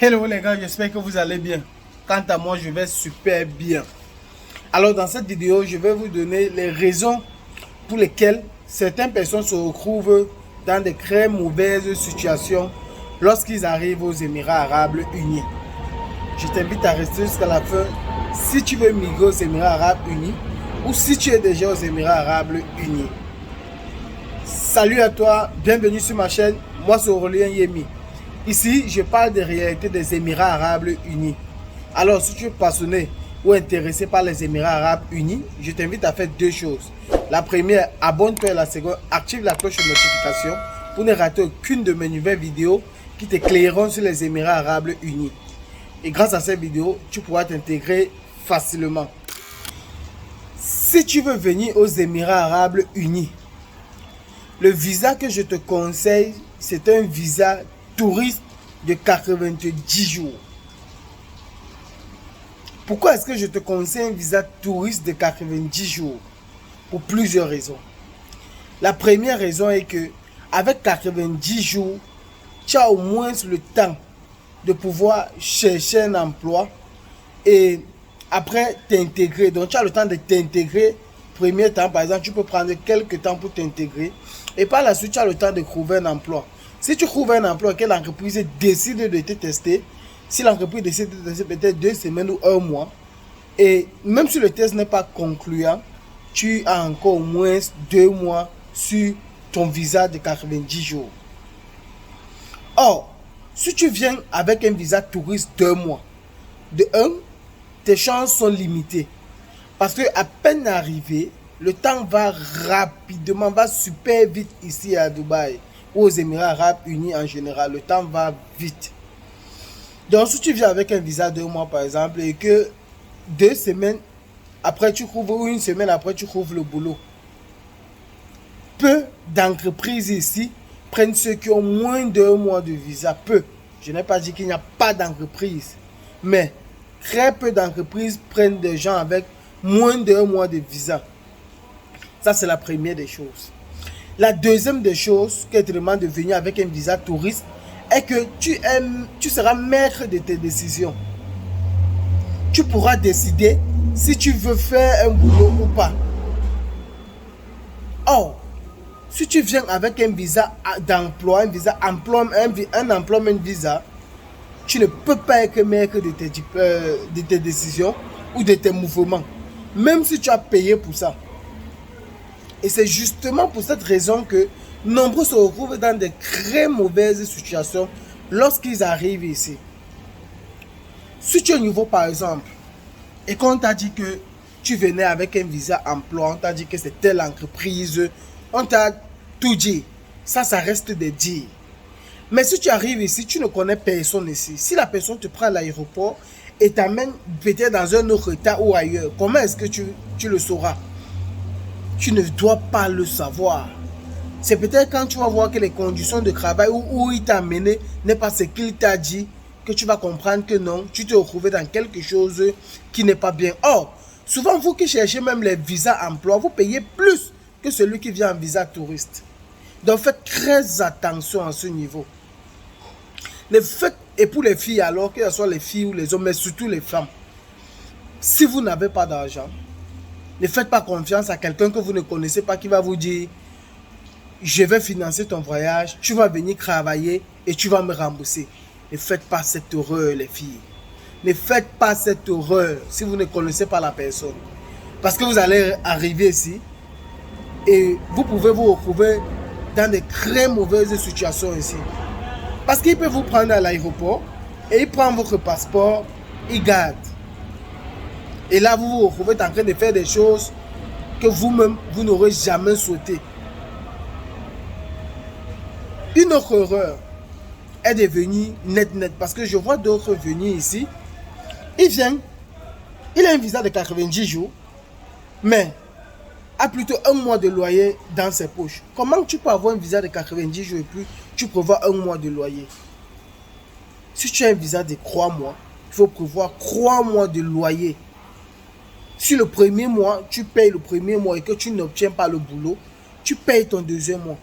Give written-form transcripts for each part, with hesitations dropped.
Hello les gars, j'espère que vous allez bien. Quant à moi, je vais super bien. Alors dans cette vidéo, je vais vous donner les raisons pour lesquelles certaines personnes se retrouvent dans de très mauvaises situations lorsqu'ils arrivent aux Émirats Arabes Unis. Je t'invite à rester jusqu'à la fin si tu veux migrer aux Émirats Arabes Unis ou si tu es déjà aux Émirats Arabes Unis. Salut à toi, bienvenue sur ma chaîne, moi c'est Aurélien Yemi. Ici, je parle des réalités des Émirats Arabes Unis. Alors, si tu es passionné ou intéressé par les Émirats Arabes Unis, je t'invite à faire deux choses. La première, abonne-toi et la seconde, active la cloche de notification pour ne rater aucune de mes nouvelles vidéos qui t'éclaireront sur les Émirats Arabes Unis. Et grâce à cette vidéo, tu pourras t'intégrer facilement. Si tu veux venir aux Émirats Arabes Unis, le visa que je te conseille, c'est un visa touriste de 90 jours. Pourquoi est-ce que je te conseille un visa touriste de 90 jours? Pour plusieurs raisons. La première raison est que avec 90 jours, tu as au moins le temps de pouvoir chercher un emploi et après t'intégrer. Donc tu as le temps de t'intégrer. Premier temps, par exemple, tu peux prendre quelques temps pour t'intégrer et par la suite, tu as le temps de trouver un emploi. Si tu trouves un emploi que l'entreprise décide de te tester, si l'entreprise décide de te tester peut-être 2 semaines ou 1 mois, et même si le test n'est pas concluant, tu as encore au moins 2 mois sur ton visa de 90 jours. Or, si tu viens avec un visa touriste 2 mois, de 1, tes chances sont limitées. Parce que à peine arrivé, le temps va rapidement, va super vite ici à Dubaï. Aux Émirats Arabes Unis en général, le temps va vite. Donc si tu viens avec un visa de 2 mois par exemple et que 2 semaines après tu trouves ou 1 semaine après tu trouves le boulot, peu d'entreprises ici prennent ceux qui ont moins de 1 mois de visa. Peu. Je n'ai pas dit qu'il n'y a pas d'entreprise, mais très peu d'entreprises prennent des gens avec moins de 1 mois de visa. Ça c'est la première des choses. La deuxième des choses que te demande de venir avec un visa touriste est que tu seras maître de tes décisions. Tu pourras décider si tu veux faire un boulot ou pas. Or, si tu viens avec un visa d'emploi, un visa employment visa, tu ne peux pas être maître de tes décisions ou de tes mouvements, même si tu as payé pour ça. Et c'est justement pour cette raison que nombreux se retrouvent dans de très mauvaises situations lorsqu'ils arrivent ici. Si tu es nouveau par exemple, et qu'on t'a dit que tu venais avec un visa emploi, on t'a dit que c'est telle entreprise, on t'a tout dit, ça reste des dires. Mais si tu arrives ici, tu ne connais personne ici. Si la personne te prend à l'aéroport et t'amène peut-être dans un autre état ou ailleurs, comment est-ce que tu le sauras? Tu ne dois pas le savoir. C'est peut-être quand tu vas voir que les conditions de travail où il t'a amené n'est pas ce qu'il t'a dit que tu vas comprendre que non, tu te retrouves dans quelque chose qui n'est pas bien. Or, souvent vous qui cherchez même les visas emploi, vous payez plus que celui qui vient en visa touriste. Donc faites très attention à ce niveau. Et pour les filles alors, que ce soit les filles ou les hommes, mais surtout les femmes, si vous n'avez pas d'argent, ne faites pas confiance à quelqu'un que vous ne connaissez pas qui va vous dire « Je vais financer ton voyage, tu vas venir travailler et tu vas me rembourser. » Ne faites pas cette erreur les filles. Ne faites pas cette erreur si vous ne connaissez pas la personne. Parce que vous allez arriver ici et vous pouvez vous retrouver dans de très mauvaises situations ici. Parce qu'il peut vous prendre à l'aéroport et il prend votre passeport, il garde. Et là, vous vous retrouvez en train de faire des choses que vous-même, vous n'aurez jamais souhaité. Une autre erreur est de venir net. Parce que je vois d'autres venir ici. Il vient, il a un visa de 90 jours, mais a plutôt 1 mois de loyer dans ses poches. Comment tu peux avoir un visa de 90 jours et puis tu prévois 1 mois de loyer? Si tu as un visa de 3 mois, il faut prévoir 3 mois de loyer. Si le premier mois, tu payes le premier mois et que tu n'obtiens pas le boulot, tu payes ton deuxième mois.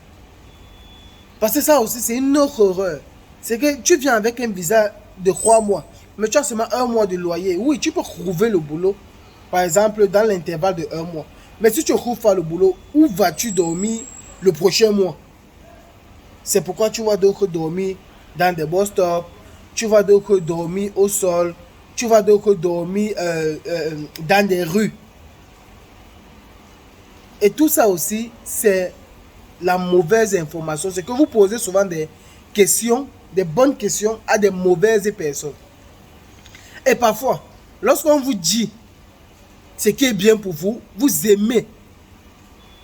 Parce que ça aussi, c'est une autre erreur. C'est que tu viens avec un visa de 3 mois, mais tu as seulement 1 mois de loyer. Oui, tu peux trouver le boulot, par exemple, dans l'intervalle de 1 mois. Mais si tu ne trouves pas le boulot, où vas-tu dormir le prochain mois? C'est pourquoi tu vas donc dormir dans des bus stops, tu vas donc dormir au sol, tu vas donc dormir dans des rues. Et tout ça aussi, c'est la mauvaise information. C'est que vous posez souvent des questions, des bonnes questions à des mauvaises personnes. Et parfois, lorsqu'on vous dit ce qui est bien pour vous, vous aimez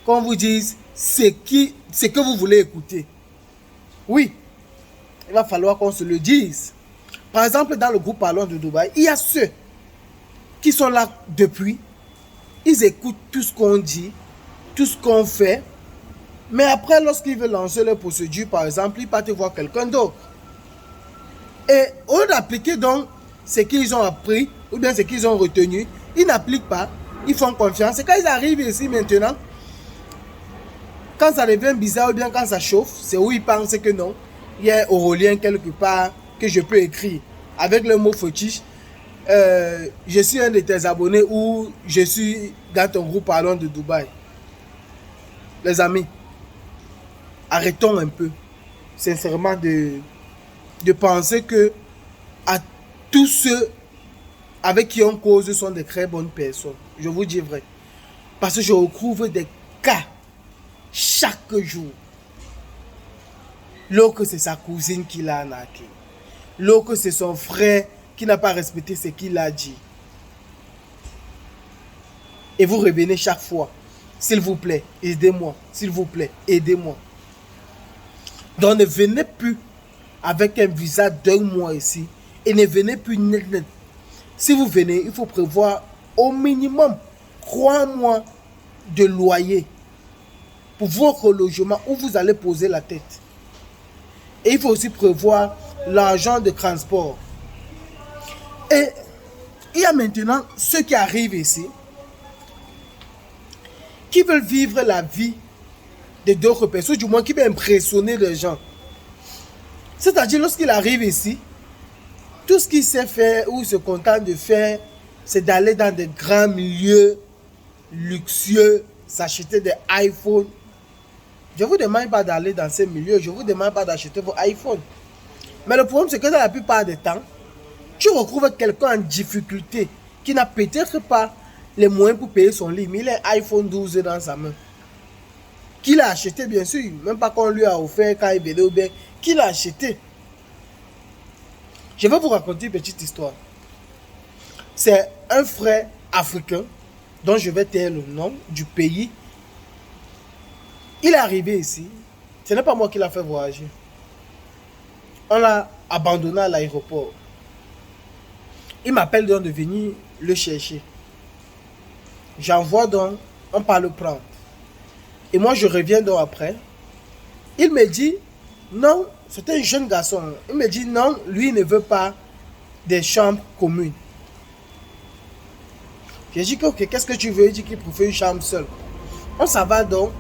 qu'on vous dise ce que vous voulez écouter. Oui, il va falloir qu'on se le dise. Par exemple, dans le groupe Parlons de Dubaï, il y a ceux qui sont là depuis. Ils écoutent tout ce qu'on dit, tout ce qu'on fait. Mais après, lorsqu'ils veulent lancer leur procédure, par exemple, ils partent voir quelqu'un d'autre. Et au lieu d'appliquer donc ce qu'ils ont appris, ou bien ce qu'ils ont retenu, ils n'appliquent pas, ils font confiance. Et quand ils arrivent ici maintenant, quand ça devient bizarre ou bien quand ça chauffe, c'est où ils pensent que non, il y a un aurolien quelque part que je peux écrire avec le mot fétiche. Je suis un de tes abonnés ou je suis dans ton groupe Parlons de Dubaï. Les amis, arrêtons un peu, sincèrement, de penser que à tous ceux avec qui on cause sont de très bonnes personnes. Je vous dis vrai. Parce que je retrouve des cas chaque jour. L'autre, c'est sa cousine qui l'a arnaqué. L'autre, c'est son frère qui n'a pas respecté ce qu'il a dit. Et vous revenez chaque fois. S'il vous plaît, aidez-moi. S'il vous plaît, aidez-moi. Donc ne venez plus avec un visa d'1 mois ici. Et ne venez plus net. Si vous venez, il faut prévoir au minimum 3 mois de loyer pour votre logement où vous allez poser la tête. Et il faut aussi prévoir l'argent de transport. Et il y a maintenant ceux qui arrivent ici, qui veulent vivre la vie de d'autres personnes, du moins qui veulent impressionner les gens. C'est-à-dire, lorsqu'il arrive ici, tout ce qu'il sait faire ou se contente de faire, c'est d'aller dans des grands milieux luxueux, s'acheter des iPhones. Je ne vous demande pas d'aller dans ces milieux, je ne vous demande pas d'acheter vos iPhones. Mais le problème, c'est que dans la plupart des temps, tu retrouves quelqu'un en difficulté qui n'a peut-être pas les moyens pour payer son lit, mais il a un iPhone 12 dans sa main. Qui l'a acheté, bien sûr, même pas qu'on lui a offert quand il venait ou bien, qui l'a acheté. Je vais vous raconter une petite histoire. C'est un frère africain dont je vais taire le nom du pays. Il est arrivé ici. Ce n'est pas moi qui l'a fait voyager. On l'a abandonné à l'aéroport. Il m'appelle donc de venir le chercher. J'envoie donc, on part le prendre. Et moi je reviens donc après. Il me dit, non, c'était un jeune garçon. Il me dit, non, lui il ne veut pas des chambres communes. J'ai dit, ok, qu'est-ce que tu veux? Il dit qu'il préfère une chambre seule. On s'en va donc,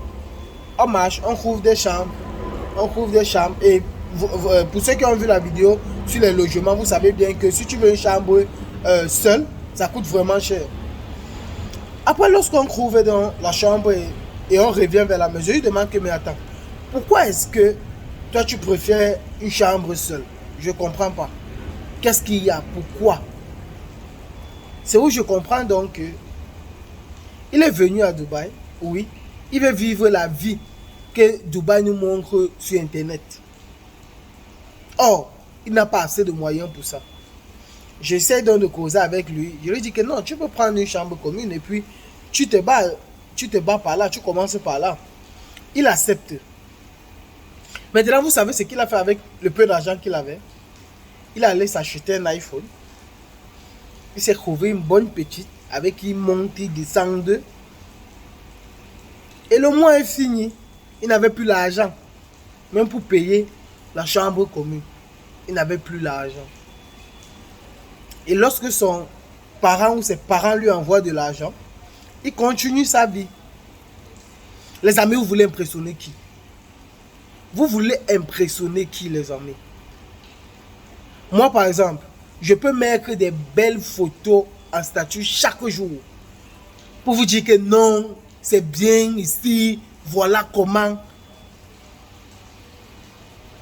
on marche, on trouve des chambres. On trouve des chambres. Et pour ceux qui ont vu la vidéo sur les logements, vous savez bien que si tu veux une chambre seule, ça coûte vraiment cher. Après, lorsqu'on trouve dans la chambre et on revient vers la maison, il demande que, mais attends, pourquoi est-ce que toi tu préfères une chambre seule? Je ne comprends pas. Qu'est-ce qu'il y a? Pourquoi? C'est où je comprends donc que il est venu à Dubaï, oui, il veut vivre la vie que Dubaï nous montre sur Internet. Or, il n'a pas assez de moyens pour ça. J'essaie donc de causer avec lui. Je lui dis que non, tu peux prendre une chambre commune et puis tu te bats par là, tu commences par là. Il accepte. Maintenant, vous savez ce qu'il a fait avec le peu d'argent qu'il avait? Il allait s'acheter un iPhone. Il s'est trouvé une bonne petite avec qui il monte, il descend. Et le mois est fini. Il n'avait plus l'argent. Même pour payer la chambre commune. Il n'avait plus l'argent. Et lorsque son parent ou ses parents lui envoient de l'argent, il continue sa vie. Les amis, vous voulez impressionner qui? Vous voulez impressionner qui, les amis? Moi, par exemple, je peux mettre des belles photos en statut chaque jour pour vous dire que non, c'est bien ici, voilà comment.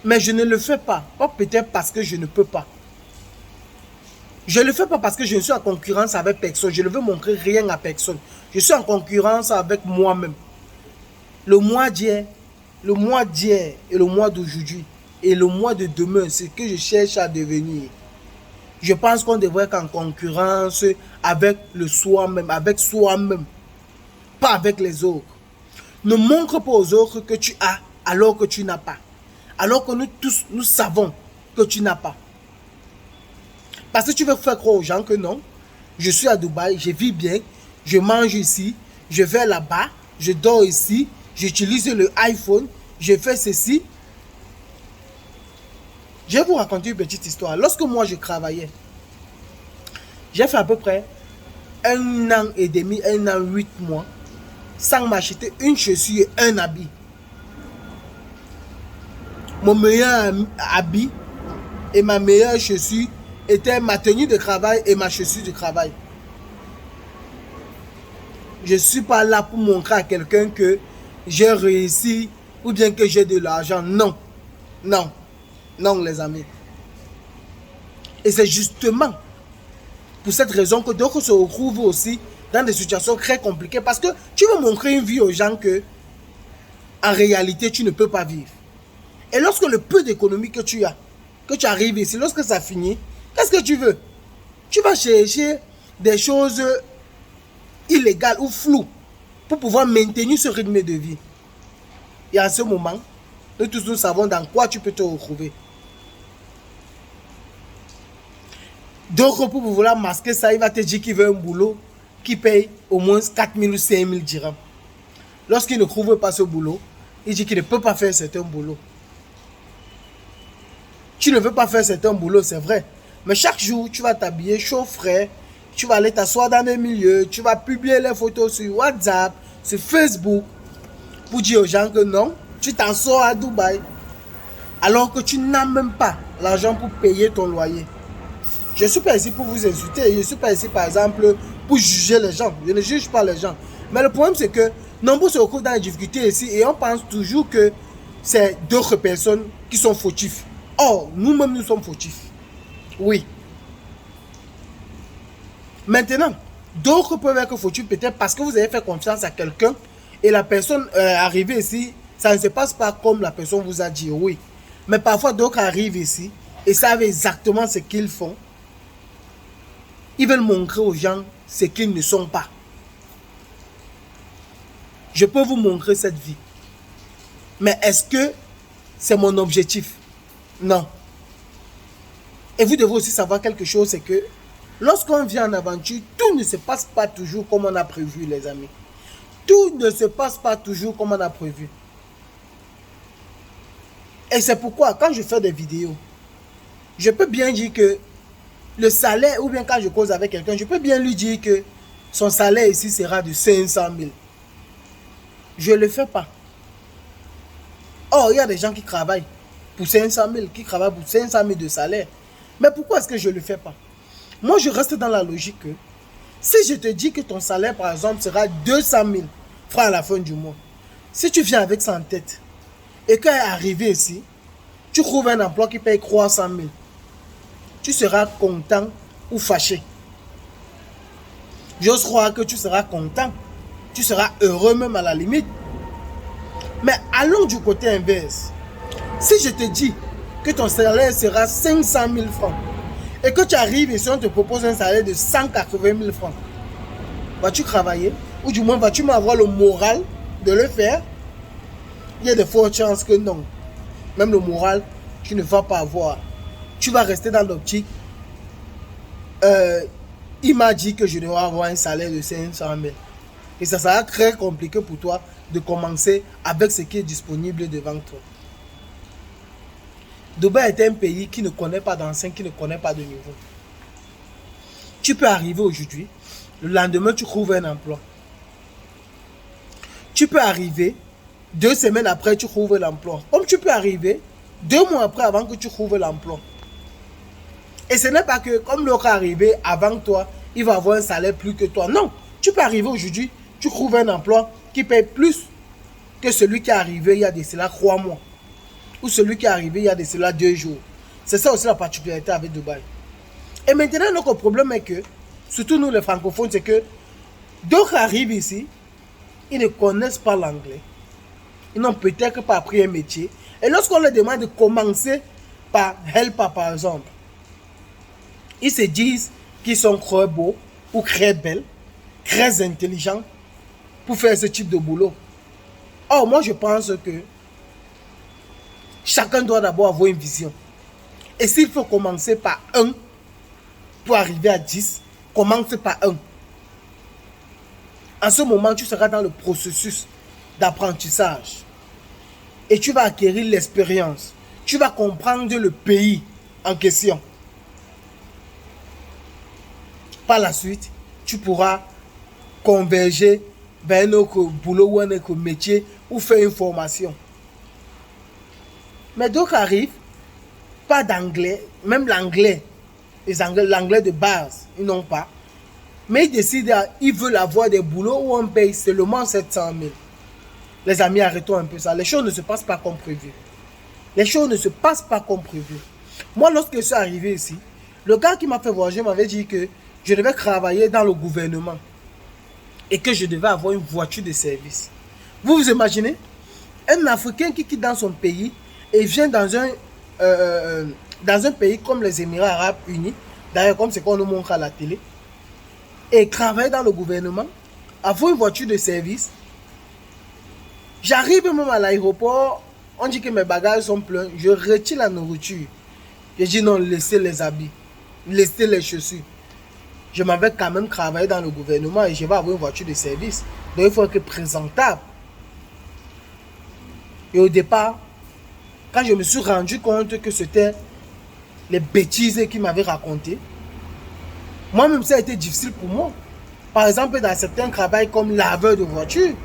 Mais je ne le fais pas. Peut-être parce que je ne peux pas. Je ne le fais pas parce que je ne suis en concurrence avec personne. Je ne veux montrer rien à personne. Je suis en concurrence avec moi-même. Le mois d'hier et le mois d'aujourd'hui et le mois de demain, c'est ce que je cherche à devenir. Je pense qu'on devrait être en concurrence avec le soi-même, avec soi-même, pas avec les autres. Ne montre pas aux autres que tu as alors que tu n'as pas. Alors que nous tous, nous savons que tu n'as pas. Parce que tu veux faire croire aux gens que non, je suis à Dubaï, je vis bien, je mange ici, je vais là-bas, je dors ici, j'utilise le iPhone, je fais ceci. Je vais vous raconter une petite histoire. Lorsque moi je travaillais, j'ai fait à peu près 1 an et demi, 1 an 8 mois, sans m'acheter une chaussure et un habit. Mon meilleur habit et ma meilleure chaussure était ma tenue de travail et ma chaussure de travail. Je ne suis pas là pour montrer à quelqu'un que j'ai réussi ou bien que j'ai de l'argent. Non, non, non les amis. Et c'est justement pour cette raison que d'autres se retrouvent aussi dans des situations très compliquées parce que tu veux montrer une vie aux gens que en réalité tu ne peux pas vivre. Et lorsque le peu d'économie que tu as, que tu arrives ici, lorsque ça finit, qu'est-ce que tu veux? Tu vas chercher des choses illégales ou floues pour pouvoir maintenir ce rythme de vie. Et en ce moment, nous tous nous savons dans quoi tu peux te retrouver. Donc pour vouloir masquer ça, il va te dire qu'il veut un boulot qui paye au moins 4 000 ou 5 000 dirhams. Lorsqu'il ne trouve pas ce boulot, il dit qu'il ne peut pas faire certains boulots. Tu ne veux pas faire certains boulots, c'est vrai. Mais chaque jour, tu vas t'habiller chaud frais, tu vas aller t'asseoir dans des milieux, tu vas publier les photos sur WhatsApp, sur Facebook, pour dire aux gens que non, tu t'en sors à Dubaï, alors que tu n'as même pas l'argent pour payer ton loyer. Je ne suis pas ici pour vous insulter, je ne suis pas ici par exemple pour juger les gens, je ne juge pas les gens. Mais le problème c'est que nombreux se retrouvent dans les difficultés ici et on pense toujours que c'est d'autres personnes qui sont fautifs. Or, nous-mêmes nous sommes fautifs. Oui. Maintenant, d'autres peuvent être fautifs peut-être parce que vous avez fait confiance à quelqu'un et la personne arrivée ici, ça ne se passe pas comme la personne vous a dit, oui. Mais parfois d'autres arrivent ici et savent exactement ce qu'ils font. Ils veulent montrer aux gens ce qu'ils ne sont pas. Je peux vous montrer cette vie. Mais est-ce que c'est mon objectif? Non. Et vous devez aussi savoir quelque chose, c'est que lorsqu'on vient en aventure, tout ne se passe pas toujours comme on a prévu, les amis. Tout ne se passe pas toujours comme on a prévu. Et c'est pourquoi, quand je fais des vidéos, je peux bien dire que le salaire, ou bien quand je cause avec quelqu'un, je peux bien lui dire que son salaire ici sera de 500 000. Je ne le fais pas. Or, il y a des gens qui travaillent pour 500 000, qui travaillent pour 500 000 de salaire. Mais pourquoi est-ce que je ne le fais pas? Moi, je reste dans la logique que si je te dis que ton salaire, par exemple, sera 200 000 francs à la fin du mois, si tu viens avec ça en tête, et quand est arrivé ici, tu trouves un emploi qui paye 300 000, tu seras content ou fâché. J'ose croire que tu seras content, tu seras heureux même à la limite. Mais allons du côté inverse. Si je te dis que ton salaire sera 500 000 francs et que tu arrives ici, on te propose un salaire de 180 000 francs, vas-tu travailler? Ou du moins, vas-tu m'avoir le moral de le faire? Il y a de fortes chances que non. Même le moral, tu ne vas pas avoir. Tu vas rester dans l'optique. Il m'a dit que je devrais avoir un salaire de 500 000. Et ça sera très compliqué pour toi de commencer avec ce qui est disponible devant toi. Dubaï est un pays qui ne connaît pas d'enseigne, qui ne connaît pas de niveau. Tu peux arriver aujourd'hui, le lendemain tu trouves un emploi. Tu peux arriver, 2 semaines après tu trouves l'emploi. Comme tu peux arriver 2 mois après avant que tu trouves l'emploi. Et ce n'est pas que comme l'autre est arrivé avant toi, il va avoir un salaire plus que toi. Non, tu peux arriver aujourd'hui, tu trouves un emploi qui paye plus que celui qui est arrivé il y a de cela 3 mois. Ou celui qui est arrivé il y a de cela 2 jours. C'est ça aussi la particularité avec Dubaï. Et maintenant, notre problème est que, surtout nous les francophones, c'est que d'autres arrivent ici, ils ne connaissent pas l'anglais. Ils n'ont peut-être pas appris un métier. Et lorsqu'on leur demande de commencer par helper, par exemple, ils se disent qu'ils sont très beaux ou très belles, très intelligents pour faire ce type de boulot. Or, moi, je pense que chacun doit d'abord avoir une vision. Et s'il faut commencer par 1 pour arriver à 10, commence par 1. En ce moment, tu seras dans le processus d'apprentissage. Et tu vas acquérir l'expérience. Tu vas comprendre le pays en question. Par la suite, tu pourras converger vers un autre boulot ou un autre métier ou faire une formation. Mais d'autres arrivent, pas d'anglais, même l'anglais, l'anglais de base, ils n'ont pas. Mais ils décident, ils veulent avoir des boulots où on paye seulement 700 000. Les amis, arrêtons un peu ça. Les choses ne se passent pas comme prévu. Les choses ne se passent pas comme prévu. Moi, lorsque je suis arrivé ici, le gars qui m'a fait voyager m'avait dit que je devais travailler dans le gouvernement et que je devais avoir une voiture de service. Vous vous imaginez? Un Africain qui quitte dans son pays et vient dans un pays comme les Émirats Arabes Unis, d'ailleurs comme c'est qu'on nous montre à la télé, et travailler dans le gouvernement, avoir une voiture de service. J'arrive même à l'aéroport, on dit que mes bagages sont pleins, je retire la nourriture. Je dis non, laissez les habits, laissez les chaussures. Je m'avais quand même travaillé dans le gouvernement et je vais avoir une voiture de service. Donc il faut être présentable. Et au départ, quand je me suis rendu compte que c'était les bêtises qu'il m'avait racontées, moi-même ça a été difficile pour moi. Par exemple, dans certains travails comme laveur de voiture,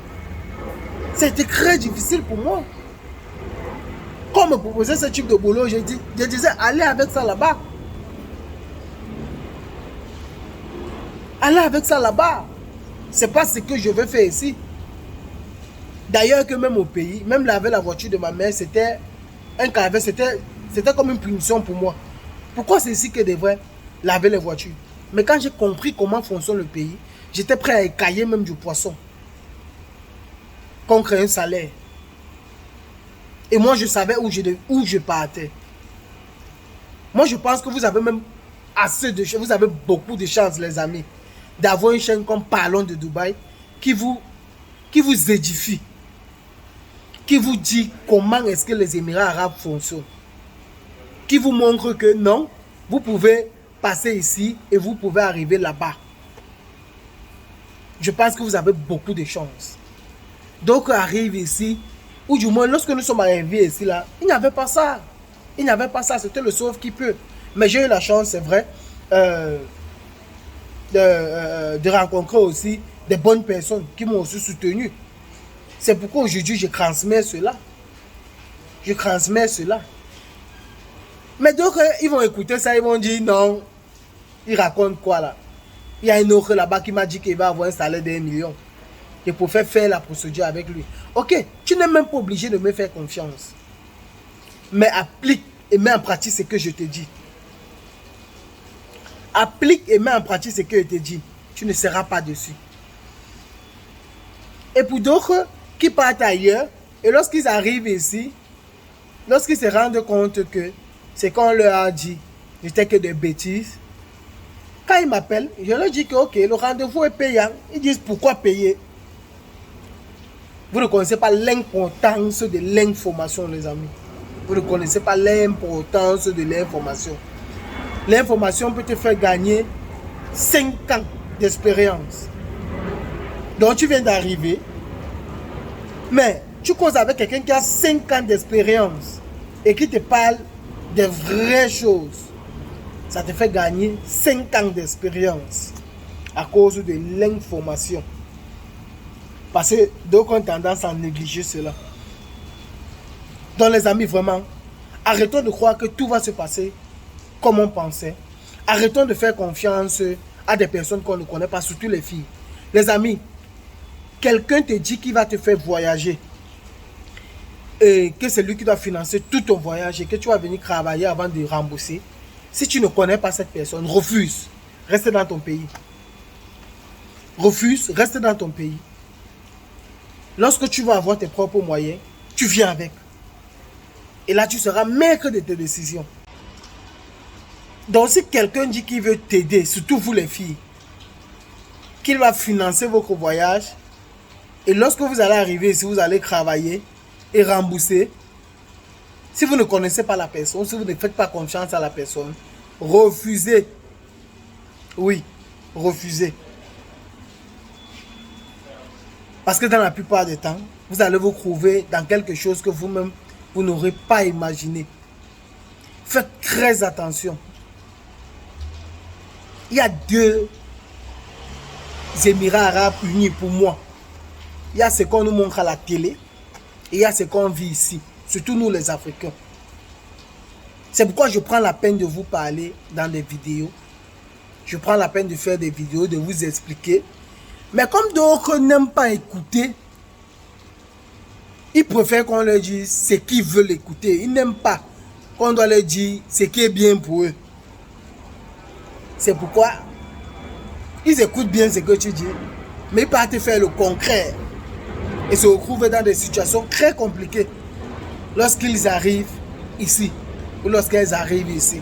c'était très difficile pour moi. Quand on me proposait ce type de boulot, je disais, allez avec ça là-bas. Allez avec ça là-bas. C'est pas ce que je veux faire ici. D'ailleurs que même au pays, même laver la voiture de ma mère, c'était un calvaire, c'était comme une punition pour moi. Pourquoi c'est ici que je devrais laver les voitures? Mais quand j'ai compris comment fonctionne le pays, j'étais prêt à écailler même du poisson contre un salaire. Et moi, je savais où je partais. Moi, je pense que vous avez même assez de chance, vous avez beaucoup de chance, les amis, d'avoir une chaîne comme Parlons de Dubaï qui vous édifie, qui vous dit comment est-ce que les Émirats Arabes fonctionnent, qui vous montre que non, vous pouvez passer ici et vous pouvez arriver là-bas. Je pense que vous avez beaucoup de chance. Donc, arrive ici, ou du moins, lorsque nous sommes arrivés ici, là, il n'y avait pas ça. Il n'y avait pas ça, c'était le sauve qui peut. Mais j'ai eu la chance, c'est vrai, de rencontrer aussi des bonnes personnes qui m'ont aussi soutenu. C'est pourquoi aujourd'hui, je transmets cela. Je transmets cela. Mais donc, ils vont écouter ça, ils vont dire non. Ils racontent quoi là? Il y a un autre là-bas qui m'a dit qu'il va avoir un salaire d'1 million. Et pour faire la procédure avec lui. Ok, tu n'es même pas obligé de me faire confiance. Mais applique et mets en pratique ce que je te dis. Applique et mets en pratique ce que je te dis. Tu ne seras pas dessus. Et pour d'autres qui partent ailleurs, et lorsqu'ils arrivent ici, lorsqu'ils se rendent compte que ce qu'on leur a dit n'était que des bêtises, quand ils m'appellent, je leur dis que ok, le rendez-vous est payant. Ils disent pourquoi payer? Vous ne connaissez pas l'importance de l'information, les amis. Vous ne connaissez pas l'importance de l'information. L'information peut te faire gagner 5 ans d'expérience. Donc tu viens d'arriver, mais tu causes avec quelqu'un qui a 5 ans d'expérience et qui te parle des vraies choses. Ça te fait gagner 5 ans d'expérience à cause de l'information. Parce que d'autres ont tendance à négliger cela. Donc les amis, vraiment, arrêtons de croire que tout va se passer comme on pensait. Arrêtons de faire confiance à des personnes qu'on ne connaît pas, surtout les filles. Les amis, quelqu'un te dit qu'il va te faire voyager et que c'est lui qui doit financer tout ton voyage et que tu vas venir travailler avant de rembourser. Si tu ne connais pas cette personne, refuse. Reste dans ton pays. Refuse, reste dans ton pays. Lorsque tu vas avoir tes propres moyens, tu viens avec. Et là, tu seras maître de tes décisions. Donc, si quelqu'un dit qu'il veut t'aider, surtout vous les filles, qu'il va financer votre voyage, et lorsque vous allez arriver ici, vous allez travailler et rembourser, si vous ne connaissez pas la personne, si vous ne faites pas confiance à la personne, refusez. Oui, refusez. Parce que dans la plupart des temps, vous allez vous trouver dans quelque chose que vous-même, vous n'aurez pas imaginé. Faites très attention. Il y a deux Émirats arabes unis pour moi. Il y a ce qu'on nous montre à la télé et il y a ce qu'on vit ici, surtout nous les Africains. C'est pourquoi je prends la peine de vous parler dans des vidéos. Je prends la peine de faire des vidéos, de vous expliquer. Mais comme d'autres n'aiment pas écouter, ils préfèrent qu'on leur dise ce qu'ils veulent écouter. Ils n'aiment pas qu'on doit leur dire ce qui est bien pour eux. C'est pourquoi ils écoutent bien ce que tu dis, mais ils partent faire le concret et se retrouvent dans des situations très compliquées lorsqu'ils arrivent ici ou lorsqu'elles arrivent ici.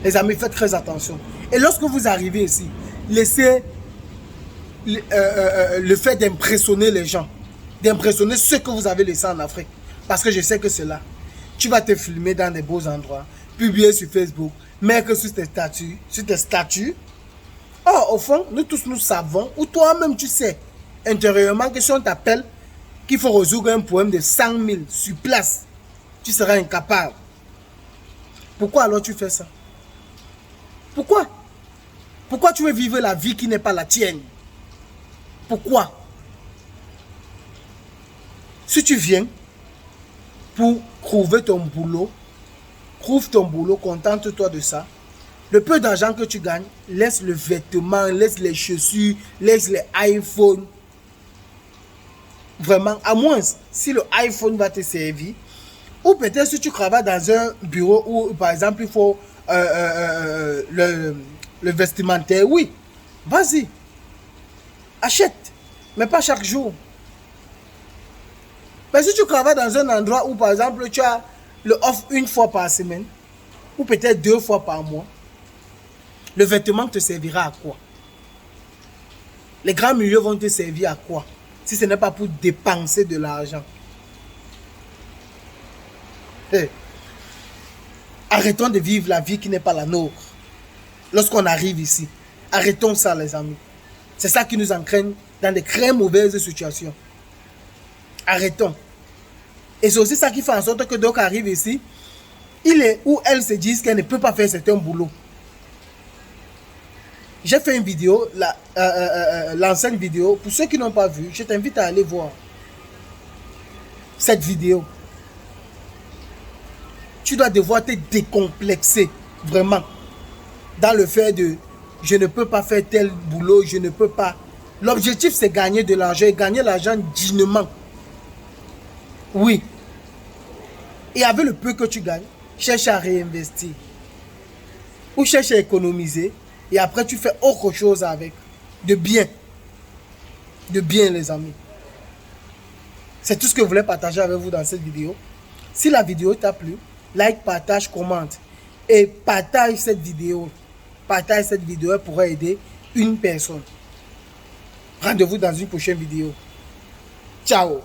Les amis, faites très attention. Et lorsque vous arrivez ici, laissez le fait d'impressionner les gens, d'impressionner ceux que vous avez laissés en Afrique. Parce que je sais que c'est là. Tu vas te filmer dans des beaux endroits, publier sur Facebook, mettre sur tes statuts. Or, au fond, nous tous nous savons, ou toi-même tu sais, intérieurement, que si on t'appelle qu'il faut résoudre un problème de 100 000 sur place, tu seras incapable. Pourquoi alors tu fais ça? Pourquoi? Pourquoi tu veux vivre la vie qui n'est pas la tienne? Pourquoi? Si tu viens pour trouver ton boulot, trouve ton boulot, contente-toi de ça. Le peu d'argent que tu gagnes, laisse le vêtement, laisse les chaussures, laisse les iPhones. Vraiment, à moins si le iPhone va te servir, ou peut-être si tu travailles dans un bureau où, par exemple, il faut le vestimentaire, oui, vas-y, achète, mais pas chaque jour. Mais si tu travailles dans un endroit où, par exemple, tu as le off une fois par semaine, ou peut-être 2 fois par mois, le vêtement te servira à quoi? Les grands milieux vont te servir à quoi? Si ce n'est pas pour dépenser de l'argent. Hey. Arrêtons de vivre la vie qui n'est pas la nôtre. Lorsqu'on arrive ici, arrêtons ça les amis. C'est ça qui nous entraîne dans de très mauvaises situations. Arrêtons. Et c'est aussi ça qui fait en sorte que d'autres arrivent ici, il est où elles se disent qu'elles ne peuvent pas faire certains boulots. J'ai fait une vidéo, l'ancienne vidéo. Pour ceux qui n'ont pas vu, je t'invite à aller voir cette vidéo. Tu dois devoir te décomplexer, vraiment, dans le fait de je ne peux pas faire tel boulot, je ne peux pas. L'objectif, c'est gagner de l'argent et gagner l'argent dignement. Oui. Et avec le peu que tu gagnes, cherche à réinvestir. Ou cherche à économiser. Et après, tu fais autre chose avec. De bien. De bien, les amis. C'est tout ce que je voulais partager avec vous dans cette vidéo. Si la vidéo t'a plu, like, partage, commente. Et partage cette vidéo. Partage cette vidéo pour aider une personne. Rendez-vous dans une prochaine vidéo. Ciao.